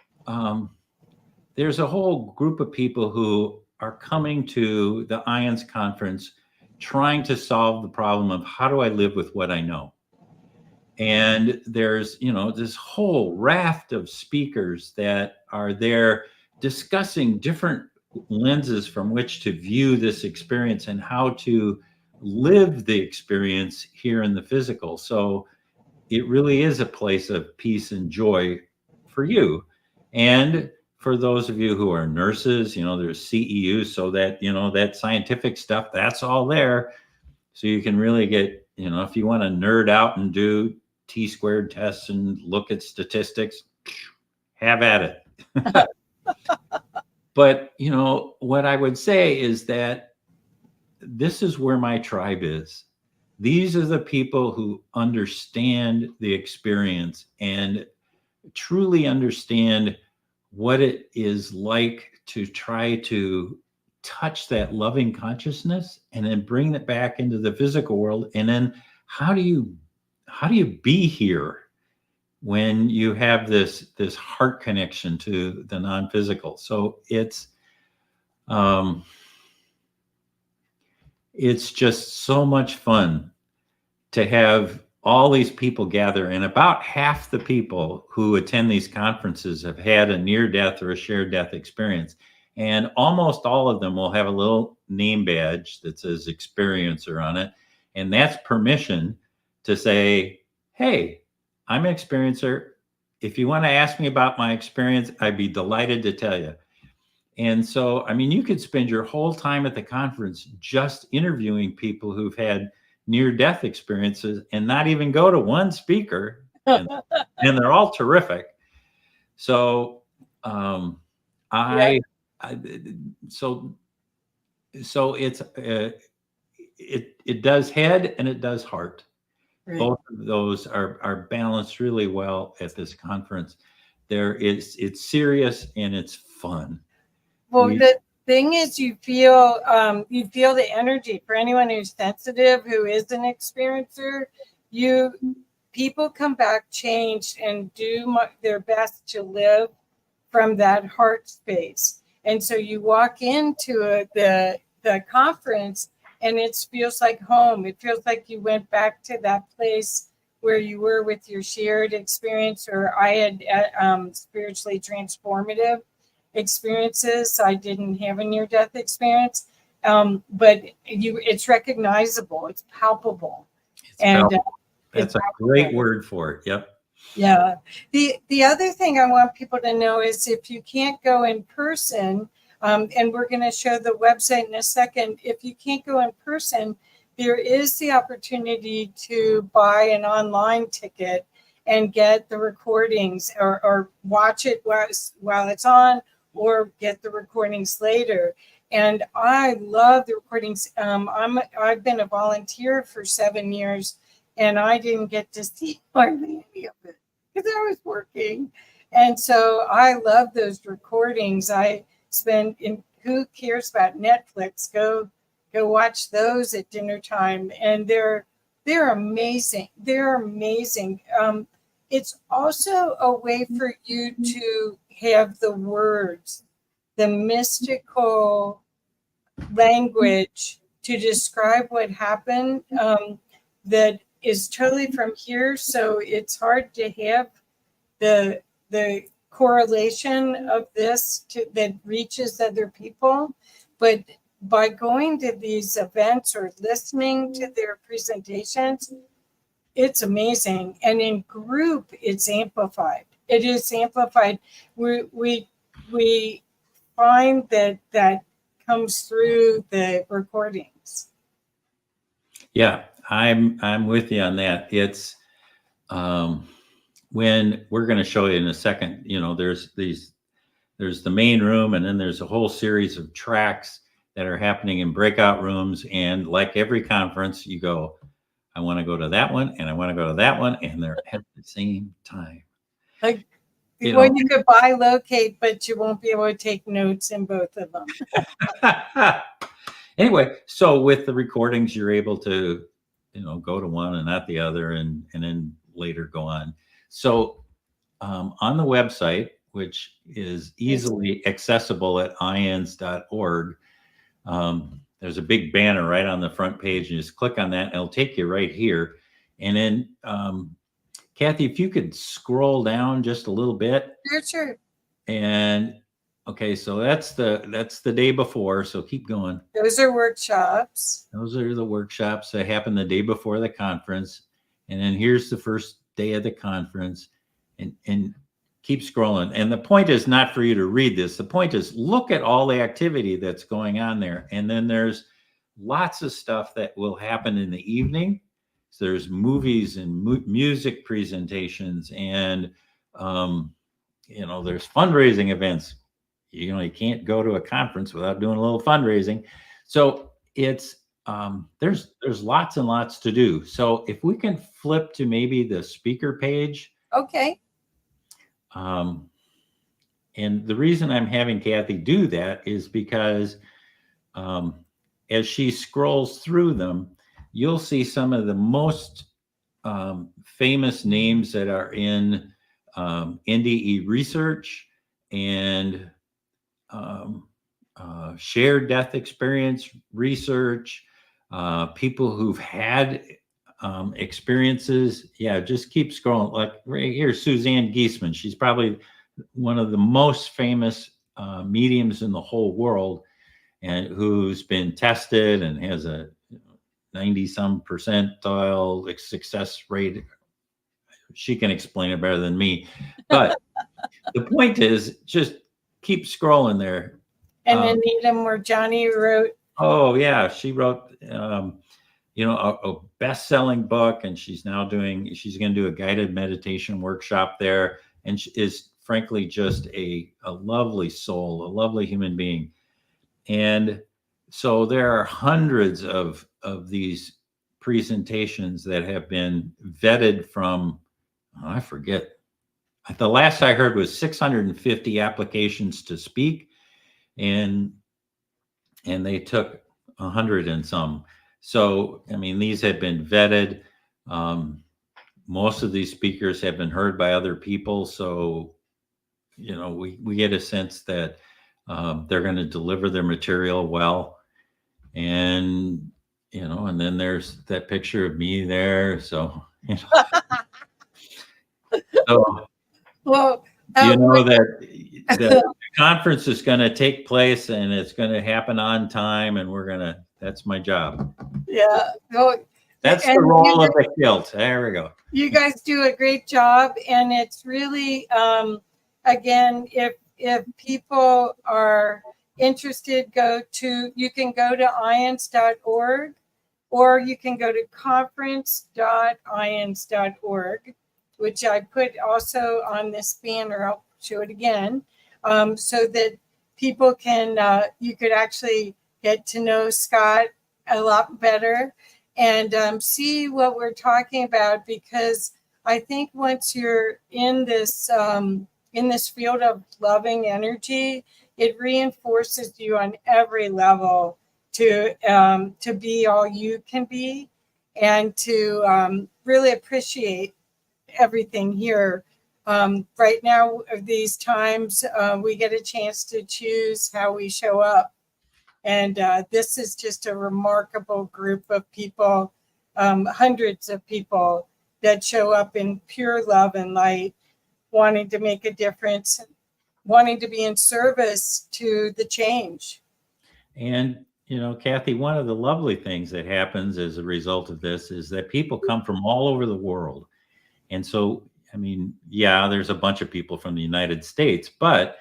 B: there's a whole group of people who are coming to the IANS conference trying to solve the problem of how do I live with what I know? And there's, this whole raft of speakers that are there discussing different lenses from which to view this experience and how to live the experience here in the physical. So it really is a place of peace and joy for you. And for those of you who are nurses, there's CEUs, so that, that scientific stuff, that's all there. So you can really get, if you want to nerd out and do T-squared tests and look at statistics, have at it. But, what I would say is that this is where my tribe is. These are the people who understand the experience and truly understand what it is like to try to touch that loving consciousness and then bring it back into the physical world. And then how do you be here when you have this heart connection to the non-physical? So it's just so much fun to have all these people gather, and about half the people who attend these conferences have had a near-death or a shared death experience. And almost all of them will have a little name badge that says experiencer on it. And that's permission to say, hey, I'm an experiencer. If you want to ask me about my experience, I'd be delighted to tell you. And so, I mean, you could spend your whole time at the conference just interviewing people who've had near-death experiences and not even go to one speaker, and they're all terrific. So, so it's it does head and it does heart.
A: Right.
B: Both of those are balanced really well at this conference. It's serious and it's fun.
A: Well, the thing is, you feel the energy. For anyone who's sensitive, who is an experiencer, people come back changed and do their best to live from that heart space. And so you walk into the conference and it feels like home. It feels like you went back to that place where you were with your shared experience, or I had spiritually transformative experiences. I didn't have a near-death experience, but it's recognizable. It's palpable.
B: That's a great word for it. Yep.
A: Yeah. The other thing I want people to know is, if you can't go in person, and we're going to show the website in a second, if you can't go in person, there is the opportunity to buy an online ticket and get the recordings, or watch it while it's on, or get the recordings later. And I love the recordings. I've been a volunteer for 7 years, and I didn't get to see hardly any of it because I was working. And so I love those recordings. Who cares about Netflix? Go watch those at dinner time. And they're amazing. They're amazing. It's also a way for you to have the words, the mystical language to describe what happened, that is totally from here. So it's hard to have the correlation of this that reaches other people. But by going to these events or listening to their presentations, it's amazing. And in group, it's amplified. It is amplified. We find that comes through the recordings.
B: Yeah, I'm with you on that. It's when we're going to show you in a second, there's the main room, and then there's a whole series of tracks that are happening in breakout rooms. And like every conference, you go, I want to go to that one, and I want to go to that one, and they're at the same time.
A: Like, you could buy locate, but you won't be able to take notes in both of them.
B: Anyway, so with the recordings, you're able to, go to one and not the other, and then later go on. So on the website, which is easily accessible at iens.org, there's a big banner right on the front page. You just click on that, and it'll take you right here. And then, Kathy, if you could scroll down just a little bit.
A: Sure.
B: And okay, so that's the day before. So keep going.
A: Those are workshops.
B: Those are the workshops that happen the day before the conference. And then here's the first day of the conference, and keep scrolling. And the point is not for you to read this. The point is, look at all the activity that's going on there. And then there's lots of stuff that will happen in the evening. So there's movies and music presentations, and there's fundraising events. You can't go to a conference without doing a little fundraising. So it's there's lots and lots to do. So if we can flip to maybe the speaker page.
A: Okay.
B: And the reason I'm having Kathy do that is because as she scrolls through them, you'll see some of the most famous names that are in NDE research and shared death experience research, people who've had experiences. Yeah, just keep scrolling. Like right here, Suzanne Giesman. She's probably one of the most famous mediums in the whole world, and who's been tested and has a 90 some percentile success rate. She can explain it better than me. But the point is, just keep scrolling there.
A: And Anita Morjani wrote.
B: Oh, yeah. She wrote, a best-selling book, and she's going to do a guided meditation workshop there. And she is frankly just a lovely soul, a lovely human being. And so there are hundreds of these presentations that have been vetted from, I forget, the last I heard was 650 applications to speak, and they took 100 and some. So, I mean, these have been vetted. Most of these speakers have been heard by other people. So, we get a sense that they're going to deliver their material well. And, and then there's that picture of me there. So, so
A: Well,
B: that the conference is going to take place and it's going to happen on time, and that's my job.
A: Yeah. Well,
B: that's the role of the kilt. There we go. You
A: guys do a great job. And it's really, again, if people are interested, you can go to ions.org, or you can go to conference.ions.org, which I put also on this banner. I'll show it again, so that people can, you could actually get to know Scott a lot better and see what we're talking about, because I think once you're in this field of loving energy, it reinforces you on every level to be all you can be, and to really appreciate everything here. Right now, these times, we get a chance to choose how we show up. And this is just a remarkable group of people, hundreds of people that show up in pure love and light, wanting to make a difference, wanting to be in service to the change.
B: And, Kathy, one of the lovely things that happens as a result of this is that people come from all over the world. And so, I mean, yeah, there's a bunch of people from the United States, but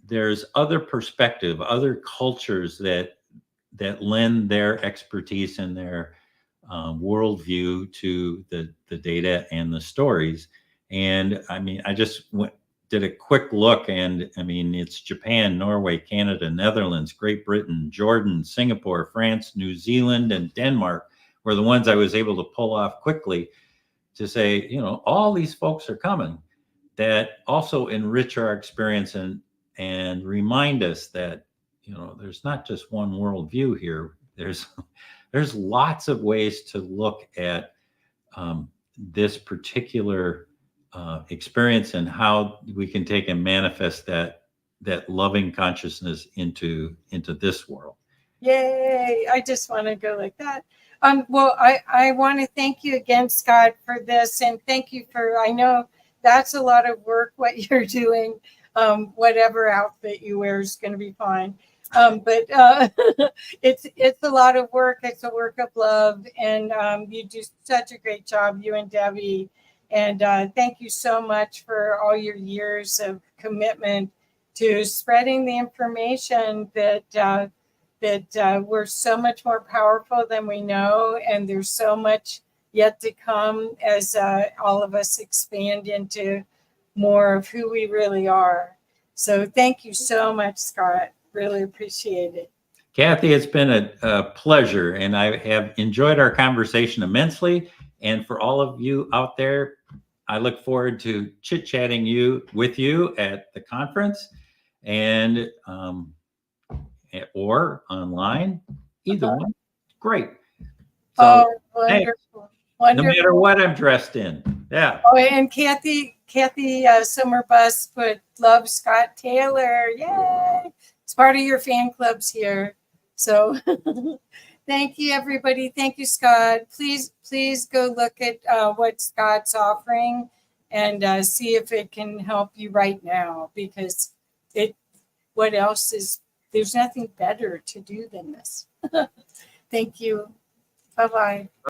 B: there's other perspective, other cultures that lend their expertise and their worldview to the data and the stories. And I mean, I just did a quick look, and I mean, it's Japan, Norway, Canada, Netherlands, Great Britain, Jordan, Singapore, France, New Zealand, and Denmark were the ones I was able to pull off quickly to say, all these folks are coming, that also enrich our experience and remind us that, there's not just one worldview here. There's lots of ways to look at this particular experience, and how we can take and manifest that loving consciousness into this world.
A: Yay! I just want to go like that. Well, I want to thank you again, Scott, for this, and thank you I know that's a lot of work what you're doing. Whatever outfit you wear is going to be fine. But it's a lot of work. It's a work of love, and you do such a great job, you and Debbie. And thank you so much for all your years of commitment to spreading the information that we're so much more powerful than we know, and there's so much yet to come as all of us expand into more of who we really are. So thank you so much, Scott. Really appreciate it.
B: Kathy, it's been a pleasure, and I have enjoyed our conversation immensely. And for all of you out there, I look forward to chit-chatting with you at the conference, and or online, either one. Great. So,
A: wonderful.
B: No matter what I'm dressed in. Yeah.
A: Oh, and Kathy Summerbus put love Scott Taylor. Yay. It's part of your fan clubs here. So thank you, everybody. Thank you, Scott. Please go look at what Scott's offering and see if it can help you right now, because there's nothing better to do than this. Thank you. Bye-bye.